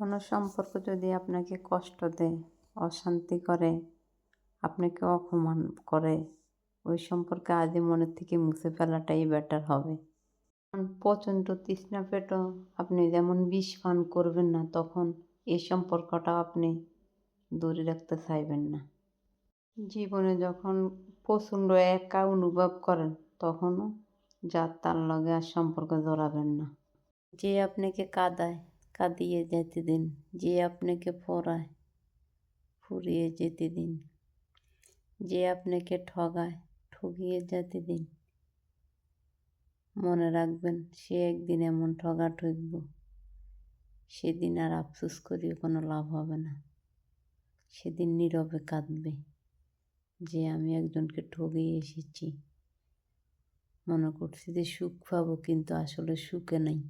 কোনো সম্পর্ক যদি আপনাকে কষ্ট দেয়, অশান্তি করে, আপনাকে অপমান করে, ওই সম্পর্কে আজই মনের থেকে মুছে ফেলাটাই বেটার হবে। প্রচণ্ড তৃষ্ণা পেটেও আপনি যেমন বিষ পান করবেন না, তখন এই সম্পর্কটা আপনি দূরে রাখতে চাইবেন না। জীবনে যখন প্রচণ্ড একা অনুভব করেন, তখনও যার তার লগে আর সম্পর্ক জড়াবেন না। যে আপনাকে কাঁদায়, কাঁদিয়ে যেতে দিন। যে আপনাকে পড়ায়, ফুরিয়ে যেতে দিন। যে আপনাকে ঠগায়, ঠগিয়ে যেতে দিন। মনে রাখবেন, সে একদিন এমন ঠগা ঠকব, সেদিন আর আফসোস করিও কোনো লাভ হবে না। সেদিন নীরবে কাঁদবে যে আমি একজনকে ঠগিয়ে এসেছি। মনে করছি যে সুখ পাবো, কিন্তু আসলে সুখে নেই।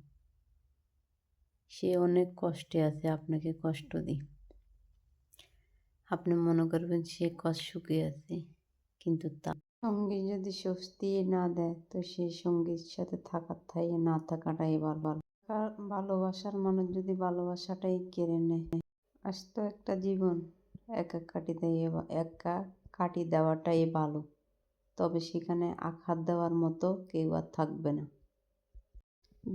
সে অনেক কষ্টে আছে, আপনাকে কষ্ট দিই। আপনি মনে করবেন সে সুখে আছে, কিন্তু তার সঙ্গী যদি স্বস্তি না দেয়, তো সেই সঙ্গীর সাথে থাকার থেকে না থাকাটাই ভালো। ভালোবাসার মানুষ যদি ভালোবাসাটাই কেড়ে নেয়, আস্ত একটা জীবন একা কাটিয়ে দেওয়াটাই ভালো। তবে সেখানে আঘাত দেওয়ার মতো কেউ আর থাকবে না।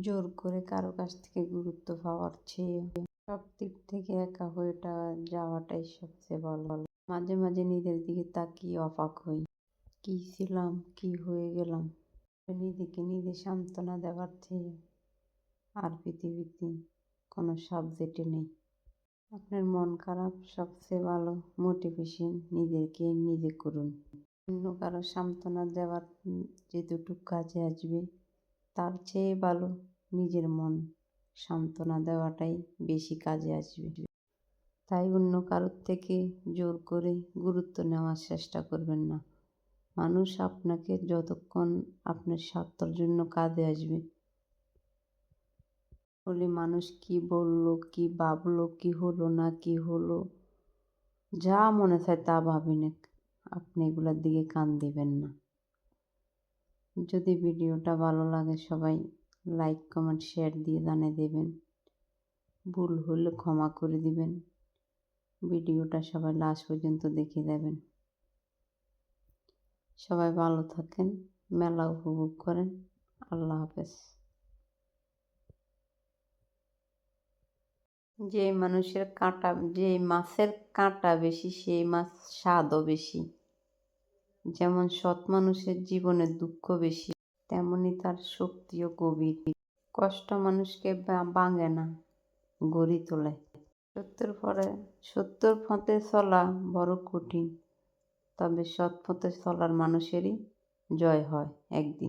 জোর করে কারো কাছ থেকে গুরুত্ব পাওয়ার চেয়ে সব দিক থেকে একা হয়ে যাওয়াটাই সবচেয়ে ভালো। মাঝে মাঝে নিজের দিকে তাকিয়ে অবাক হই, কি ছিলাম, কি হয়ে গেলাম। নিজেকে নিজে সান্ত্বনা দেওয়ার চেয়ে আর পৃথিবীতে কোনো সাবজেক্টে নেই। আপনার মন খারাপ, সবচেয়ে ভালো মোটিভেশন নিজেকে নিজে করুন। অন্য কারো সান্ত্বনা দেওয়ার যেটুকু কাজে আসবে, তার চেয়ে ভালো নিজের মন সান্ত্বনা দেওয়াটাই বেশি কাজে আসবে। তাই অন্য কারোর থেকে জোর করে গুরুত্ব নেওয়ার চেষ্টা করবেন না। মানুষ আপনাকে যতক্ষণ আপনার স্বার্থের জন্য কাজে আসবে, বলে মানুষ কি বললো, কি ভাবলো, কি হলো না কি হলো, যা মনে চায় তা ভাবেন, আপনি এগুলোর দিকে কান দিবেন না। যদি ভিডিওটা ভালো লাগে, সবাই লাইক, কমেন্ট, শেয়ার দিয়ে জানিয়ে দেবেন। ভুল হলে ক্ষমা করে দিবেন। ভিডিওটা সবাই লাস্ট পর্যন্ত দেখে যাবেন। সবাই ভালো থাকেন, মেলা উপভোগ করেন। আল্লাহ হাফেজ। যে মাছের কাঁটা বেশি, সেই মাছ স্বাদও বেশি। যেমন সৎ মানুষের জীবনে দুঃখ বেশি, তেমনি তার শক্তিও গভীর। কষ্ট মানুষকে ভাঙে না, গড়ে তোলে। সত্যের পথে চলা বড় কঠিন, তবে সৎ পথে চলার মানুষেরই জয় হয় একদিন।